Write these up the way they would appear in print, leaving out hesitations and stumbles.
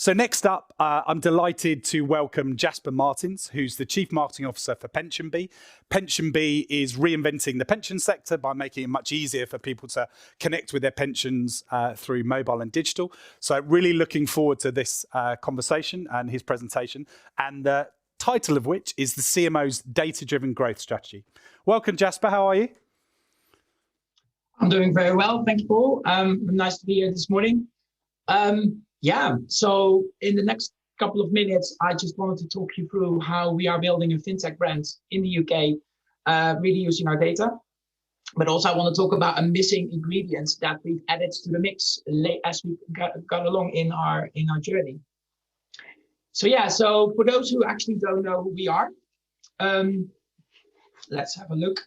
So next up, I'm delighted to welcome Jasper Martens, who's the Chief Marketing Officer for PensionBee. PensionBee is reinventing the pension sector by making it much easier for people to connect with their pensions through mobile and digital. So really looking forward to this conversation and his presentation, and the title of which is the CMO's Data-Driven Growth Strategy. Welcome, Jasper. How are you? I'm doing very well, thank you, Paul. Nice to be here this morning. So in the next couple of minutes, I just wanted to talk you through how we are building a fintech brand in the UK, really using our data. But also I want to talk about a missing ingredient that we've added to the mix as we got along in our journey. So for those who actually don't know who we are, let's have a look.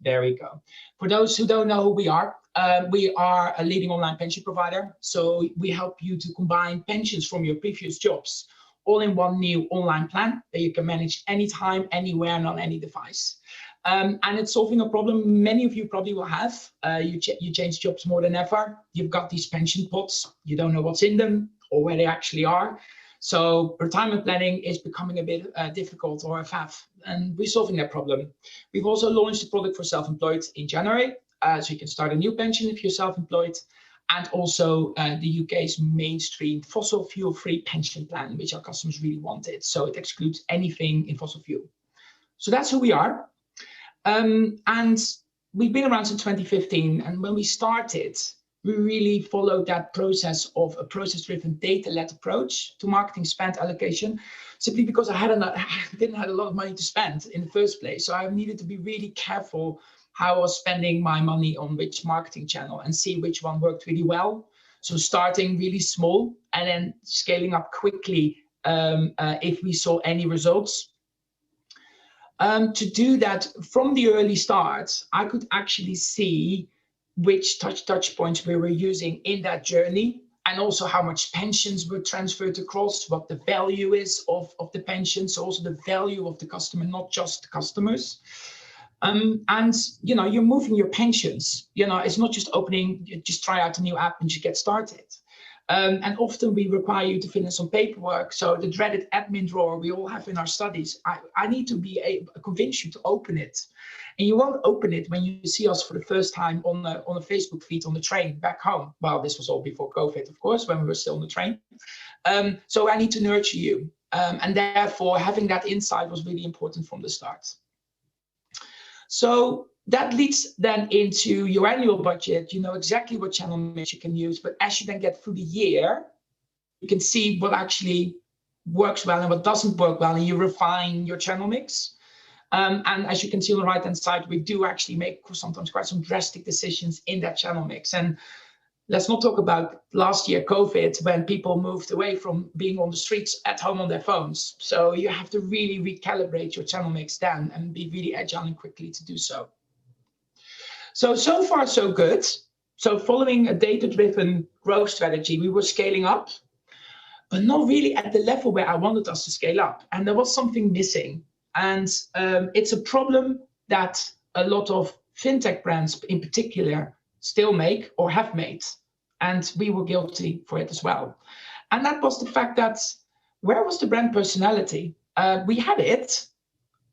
There we go. For those who don't know who we are a leading online pension provider. So we help you to combine pensions from your previous jobs all in one new online plan that you can manage anytime, anywhere, and on any device. And it's solving a problem many of you probably will have. You change jobs more than ever. You've got these pension pots. You don't know what's in them or where they actually are. So retirement planning is becoming a bit difficult or a faff, and we're solving that problem. We've also launched a product for self-employed in January, so you can start a new pension if you're self-employed, and also the UK's mainstream fossil fuel-free pension plan, which our customers really wanted. So it excludes anything in fossil fuel. So that's who we are. And we've been around since 2015, and when we started, we really followed that process of a process-driven, data-led approach to marketing spend allocation, simply because I didn't have a lot of money to spend in the first place. So I needed to be really careful how I was spending my money on which marketing channel and see which one worked really well. So starting really small and then scaling up quickly if we saw any results. To do that from the early start, I could actually see which touch points we were using in that journey, and also how much pensions were transferred across, what the value is of the pensions, so also the value of the customer, not just the customers. And you're moving your pensions. It's not just you just try out a new app and you get started. And often we require you to fill in some paperwork. So the dreaded admin drawer we all have in our studies, I need to be able to convince you to open it. And you won't open it when you see us for the first time on a Facebook feed on the train back home. Well, this was all before COVID, of course, when we were still on the train. So I need to nurture you. And therefore, having that insight was really important from the start. So that leads then into your annual budget. You know exactly what channel mix you can use. But as you then get through the year, you can see what actually works well and what doesn't work well, and you refine your channel mix. And as you can see on the right-hand side, we do actually make sometimes quite some drastic decisions in that channel mix. And let's not talk about last year, COVID, when people moved away from being on the streets at home on their phones. So you have to really recalibrate your channel mix then and be really agile and quickly to do so. So far, so good. So following a data-driven growth strategy, we were scaling up, but not really at the level where I wanted us to scale up. And there was something missing. And it's a problem that a lot of fintech brands in particular still make or have made. And we were guilty for it as well. And that was the fact that where was the brand personality? We had it.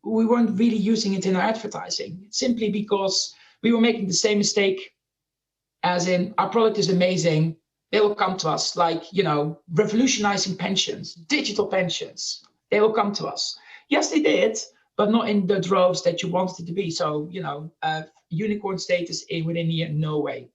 We weren't really using it in our advertising, simply because we were making the same mistake as in our product is amazing. They will come to us like, revolutionizing pensions, digital pensions. They will come to us. Yes, they did, but not in the droves that you wanted it to be. So, unicorn status within a year, no way.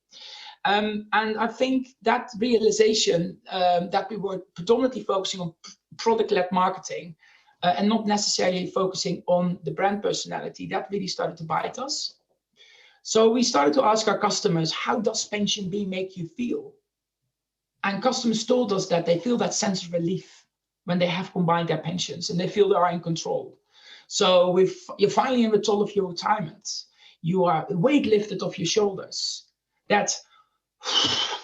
And I think that realization that we were predominantly focusing on product-led marketing and not necessarily focusing on the brand personality, that really started to bite us. So we started to ask our customers, how does PensionBee make you feel? And customers told us that they feel that sense of relief when they have combined their pensions and they feel they are in control. So you're finally in the toll of your retirement. You are weight lifted off your shoulders. That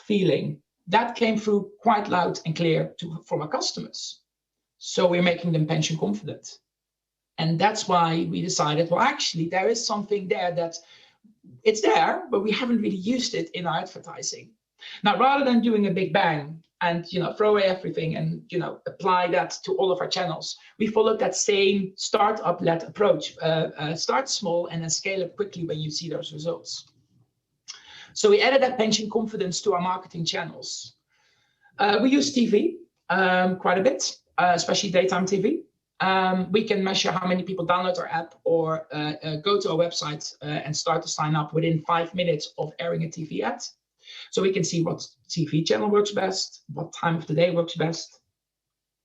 feeling, that came through quite loud and clear from our customers. So we're making them pension confident. And that's why we decided, well, actually, there is something there that it's there, but we haven't really used it in our advertising. Now, rather than doing a big bang and throw away everything and apply that to all of our channels. We followed that same startup-led approach. Start small and then scale up quickly when you see those results. So we added that pension confidence to our marketing channels. We use TV quite a bit, especially daytime TV. We can measure how many people download our app or go to our website and start to sign up within 5 minutes of airing a TV ad. So we can see what TV channel works best, what time of the day works best,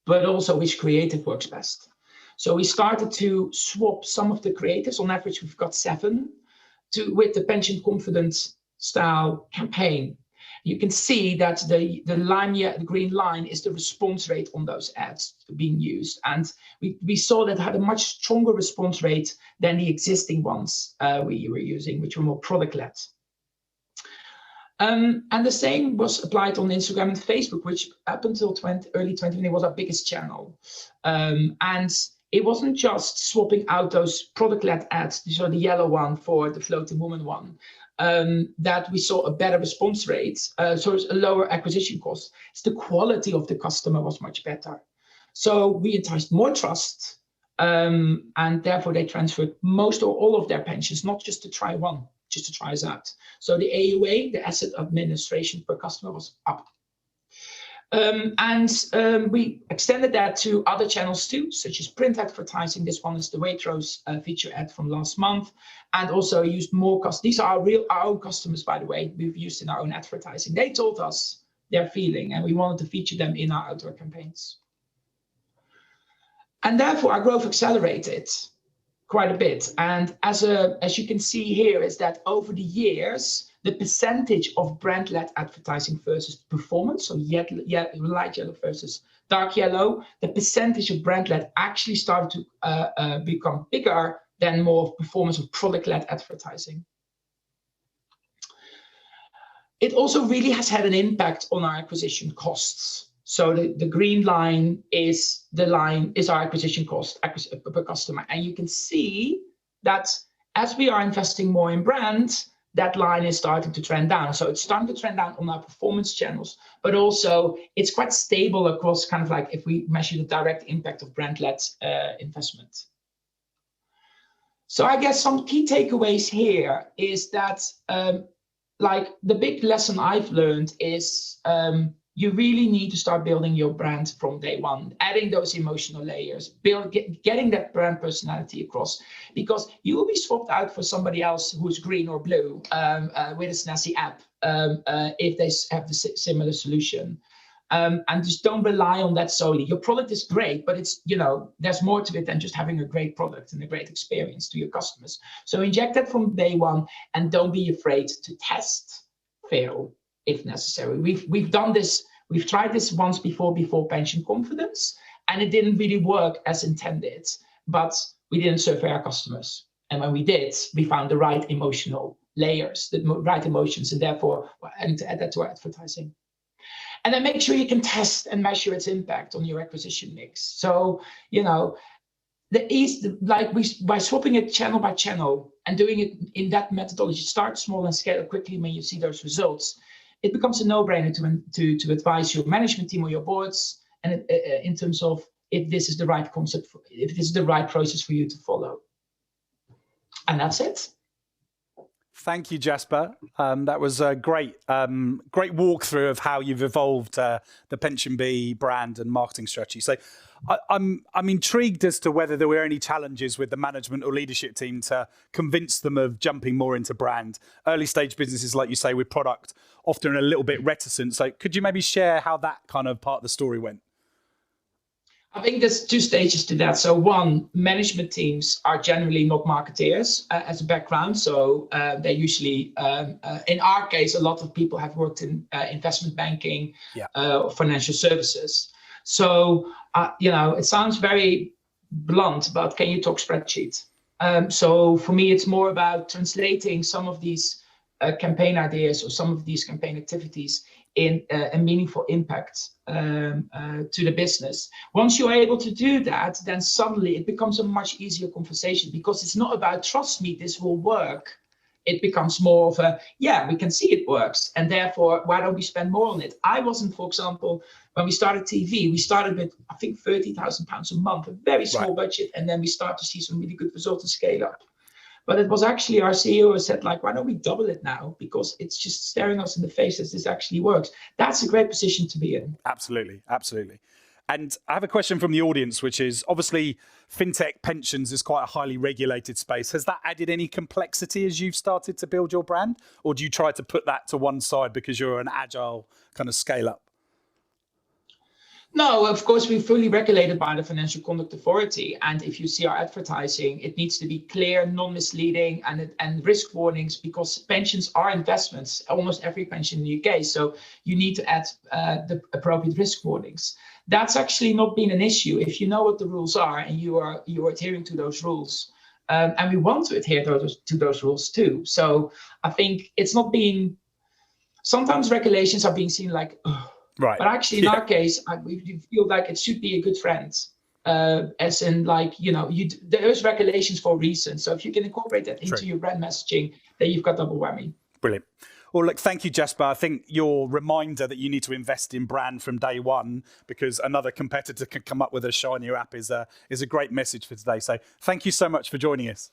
but also which creative works best. So we started to swap some of the creatives. On average, we've got 7 with the pension confidence style campaign. You can see that the line here, the green line, is the response rate on those ads being used. And we saw that had a much stronger response rate than the existing ones we were using, which were more product-led. And the same was applied on Instagram and Facebook, which up until early 2020 was our biggest channel. And it wasn't just swapping out those product-led ads, so the yellow one for the floating woman one, that we saw a better response rate, so it's a lower acquisition cost. It's the quality of the customer was much better. So we enticed more trust, and therefore they transferred most or all of their pensions, not just to try one, just to try us out. So the AUA, the asset administration per customer, was up. We extended that to other channels too, such as print advertising. This one is the Waitrose feature ad from last month, and also used more these are our own customers, by the way, we've used in our own advertising. They told us their feeling, and we wanted to feature them in our outdoor campaigns. And therefore, our growth accelerated quite a bit. And as you can see here, is that over the years, the percentage of brand-led advertising versus performance, so light yellow versus dark yellow, the percentage of brand-led actually started to become bigger than more performance of product-led advertising. It also really has had an impact on our acquisition costs. So the green line is our acquisition cost per customer. And you can see that as we are investing more in brand, that line is starting to trend down. So it's starting to trend down on our performance channels, but also it's quite stable across kind of like if we measure the direct impact of brand-led investment. So I guess some key takeaways here is that like the big lesson I've learned is you really need to start building your brand from day one, adding those emotional layers, getting that brand personality across, because you will be swapped out for somebody else who's green or blue with a snazzy app if they have the similar solution. And just don't rely on that solely. Your product is great, but it's, there's more to it than just having a great product and a great experience to your customers. So inject that from day one, and don't be afraid to test, fail if necessary. We've done this. We've tried this once before pension confidence, and it didn't really work as intended, but we didn't survey our customers. And when we did, we found the right emotional layers, the right emotions, and therefore, and to add that to our advertising. And then make sure you can test and measure its impact on your acquisition mix. So, by swapping it channel by channel and doing it in that methodology, start small and scale quickly when you see those results, it becomes a no-brainer to advise your management team or your boards, and in terms of if this is the right concept, if this is the right process for you to follow. And that's it. Thank you, Jasper. That was a great walkthrough of how you've evolved the PensionBee brand and marketing strategy. So I'm intrigued as to whether there were any challenges with the management or leadership team to convince them of jumping more into brand. Early stage businesses, like you say, with product, often a little bit reticent. So could you maybe share how that kind of part of the story went? I think there's 2 stages to that. So one, management teams are generally not marketeers as a background. So they usually, in our case, a lot of people have worked in investment banking, financial services. So, it sounds very blunt, but can you talk spreadsheet? So for me, it's more about translating some of these campaign ideas or some of these campaign activities in a meaningful impact to the business. Once you're able to do that, then suddenly it becomes a much easier conversation, because it's not about, trust me, this will work. it becomes more of a, yeah, we can see it works. And therefore, why don't we spend more on it? I wasn't, for example, when we started TV, we started with, I think, £30,000 a month, a very small budget. And then we start to see some really good results and scale up. But it was actually our CEO who said, like, why don't we double it now? Because it's just staring us in the face as this actually works. That's a great position to be in. Absolutely, absolutely. And I have a question from the audience, which is obviously fintech pensions is quite a highly regulated space. Has that added any complexity as you've started to build your brand? Or do you try to put that to one side because you're an agile kind of scale up? No, of course, we're fully regulated by the Financial Conduct Authority. And if you see our advertising, it needs to be clear, non-misleading, and risk warnings, because pensions are investments, almost every pension in the UK. So you need to add the appropriate risk warnings. That's actually not been an issue if you know what the rules are and you are adhering to those rules. And we want to adhere to those rules too. So I think it's not being, sometimes regulations are being seen like, oh. Right. But actually, in our case, we feel like it should be a good friend, as in, like, there's regulations for a reason. So if you can incorporate that into your brand messaging, then you've got double whammy. Brilliant. Well, look, thank you, Jasper. I think your reminder that you need to invest in brand from day one because another competitor can come up with a shinier app is a great message for today. So thank you so much for joining us.